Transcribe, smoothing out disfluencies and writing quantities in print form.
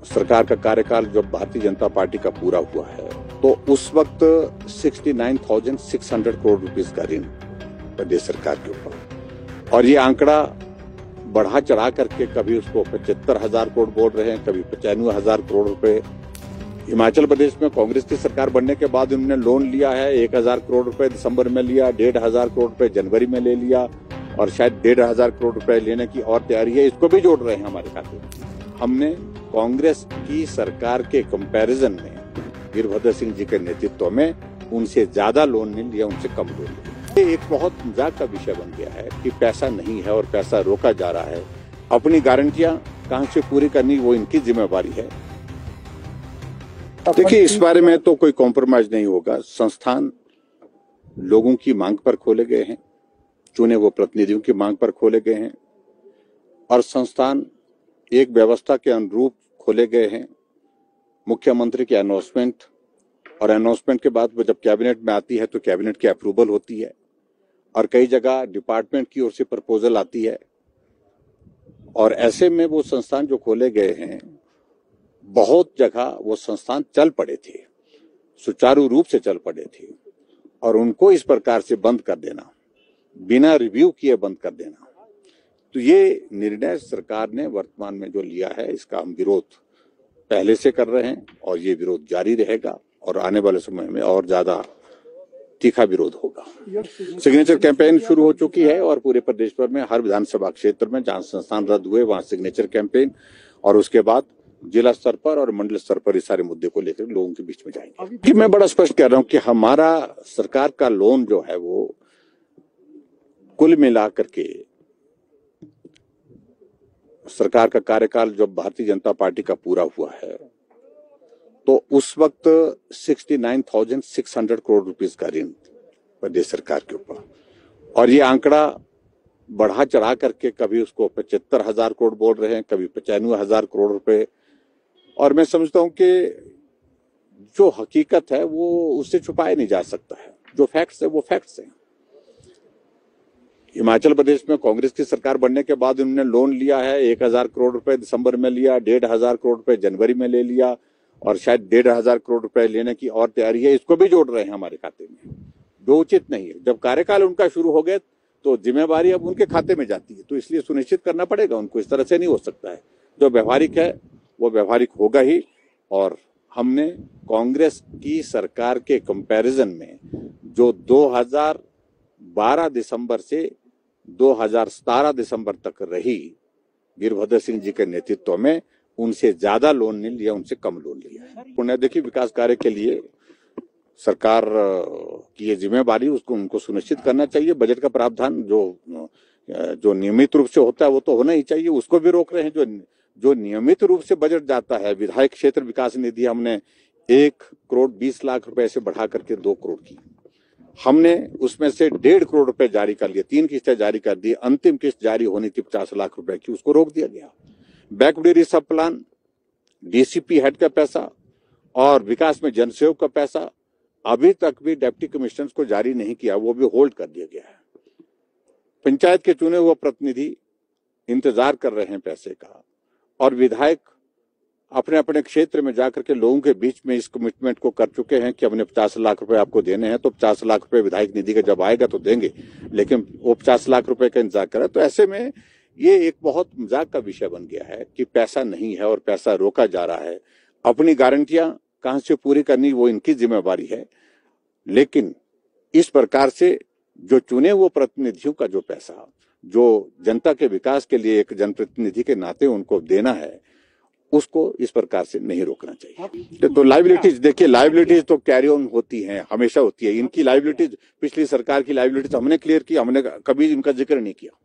सरकार का कार्यकाल जब भारतीय जनता पार्टी का पूरा हुआ है तो उस वक्त 69,600 करोड़ रुपीस का ऋण प्रदेश सरकार के ऊपर, और ये आंकड़ा बढ़ा चढ़ा करके कभी उसको 75,000 करोड़ बोल रहे हैं, कभी 95,000 करोड़ रुपए। हिमाचल प्रदेश में कांग्रेस की सरकार बनने के बाद उन्होंने लोन लिया है 1,000 करोड़ रुपए दिसंबर में लिया, 1,500 करोड़ रुपए जनवरी में ले लिया, और शायद 1,500 करोड़ रुपए लेने की और तैयारी है। इसको भी जोड़ रहे हैं हमारे खाते में। हमने कांग्रेस की सरकार के कंपैरिजन में वीरभद्र सिंह जी के नेतृत्व में उनसे ज्यादा लोन नहीं लिया, उनसे कम लोन लिया। ये एक बहुत मजाक का विषय बन गया है कि पैसा नहीं है और पैसा रोका जा रहा है। अपनी गारंटियां कहां से पूरी करनी वो इनकी जिम्मेवारी है। देखिए, इस बारे में तो कोई कॉम्प्रोमाइज नहीं होगा। संस्थान लोगों की मांग पर खोले गए हैं, चुने हुए प्रतिनिधियों की मांग पर खोले गए हैं, और संस्थान एक व्यवस्था के अनुरूप खोले गए हैं। मुख्यमंत्री की अनाउंसमेंट, और अनाउंसमेंट के बाद वो जब कैबिनेट में आती है तो कैबिनेट की अप्रूवल होती है, और कई जगह डिपार्टमेंट की ओर से प्रपोजल आती है। और ऐसे में वो संस्थान जो खोले गए हैं, बहुत जगह वो संस्थान चल पड़े थे, सुचारू रूप से चल पड़े थे, और उनको इस प्रकार से बंद कर देना, बिना रिव्यू किए बंद कर देना, तो ये निर्णय सरकार ने वर्तमान में जो लिया है, इसका हम विरोध पहले से कर रहे हैं, और ये विरोध जारी रहेगा, और आने वाले समय में और ज्यादा तीखा विरोध होगा। सिग्नेचर कैंपेन शुरू हो चुकी है, और पूरे प्रदेश भर में हर विधानसभा क्षेत्र में जहां संस्थान रद्द हुए वहां सिग्नेचर कैंपेन, और उसके बाद जिला स्तर पर और मंडल स्तर पर इस सारे मुद्दे को लेकर लोगों के बीच में जाएंगे। कि मैं बड़ा स्पष्ट कह रहा हूं कि हमारा सरकार का लोन जो है वो कुल मिलाकर के सरकार का कार्यकाल जब भारतीय जनता पार्टी का पूरा हुआ है तो उस वक्त 69,600 करोड़ रुपीस का ऋण प्रदेश सरकार के ऊपर, और ये आंकड़ा बढ़ा चढ़ा करके कभी उसको 75,000 करोड़ बोल रहे हैं, कभी 95,000 करोड़ रुपए। और मैं समझता हूं कि जो हकीकत है वो उससे छुपाया नहीं जा सकता है। जो फैक्ट्स है वो फैक्ट्स हैं। हिमाचल प्रदेश में कांग्रेस की सरकार बनने के बाद उन्होंने लोन लिया है 1,000 करोड़ रुपए दिसंबर में लिया, 1,500 करोड़ रुपए जनवरी में ले लिया, और शायद 1,500 करोड़ रुपए लेने की और तैयारी है। इसको भी जोड़ रहे हैं हमारे खाते में, जो उचित नहीं है। जब कार्यकाल उनका शुरू हो गया तो जिम्मेवारी अब उनके खाते में जाती है, तो इसलिए सुनिश्चित करना पड़ेगा उनको। इस तरह से नहीं हो सकता है। जो व्यवहारिक है वो व्यवहारिक होगा ही। और हमने कांग्रेस की सरकार के कंपैरिजन में जो 2012 दिसंबर से 2017 दिसंबर तक रही वीरभद्र सिंह जी के नेतृत्व में, उनसे ज्यादा लोन नहीं लिया, उनसे कम लोन लिया है। पुण्य देखिए, विकास कार्य के लिए सरकार की ये जिम्मेवारी उसको उनको सुनिश्चित करना चाहिए। बजट का प्रावधान जो नियमित रूप से होता है वो तो होना ही चाहिए, उसको भी रोक रहे हैं। जो नियमित रूप से बजट जाता है, विधायक क्षेत्र विकास निधि हमने 1,20,00,000 रुपए से बढ़ा करके 2 करोड़ की, हमने उसमें से 1.5 करोड़ रुपए जारी कर लिए, 3 किस्तें जारी कर दी। अंतिम किस्त जारी होनी थी 50 लाख रुपए की, उसको रोक दिया गया। बैकडेरी सब प्लान, डीसीपी हेड का पैसा और विकास में जनसहयोग का पैसा अभी तक भी डिप्टी कमिश्नर को जारी नहीं किया, वो भी होल्ड कर दिया गया है। पंचायत के चुने हुए प्रतिनिधि इंतजार कर रहे हैं पैसे का, और विधायक अपने अपने क्षेत्र में जाकर के लोगों के बीच में इस कमिटमेंट को कर चुके हैं कि हमने 50 लाख रुपए आपको देने हैं, तो 50 लाख रुपए विधायक निधि का जब आएगा तो देंगे, लेकिन वो 50 लाख रुपए का इंतजार कर रहे हैं। तो ऐसे में ये एक बहुत मजाक का विषय बन गया है कि पैसा नहीं है और पैसा रोका जा रहा है। अपनी गारंटियां कहां से पूरी करनी वो इनकी जिम्मेवारी है, लेकिन इस प्रकार से जो चुने हुए प्रतिनिधियों का जो पैसा जो जनता के विकास के लिए एक जनप्रतिनिधि के नाते उनको देना है, उसको इस प्रकार से नहीं रोकना चाहिए। तो लाइबिलिटीज देखिए, लाइबिलिटीज तो कैरी ऑन होती हैं, हमेशा होती है। इनकी लाइबिलिटीज, पिछली सरकार की लाइबिलिटीज हमने क्लियर की, हमने कभी इनका जिक्र नहीं किया।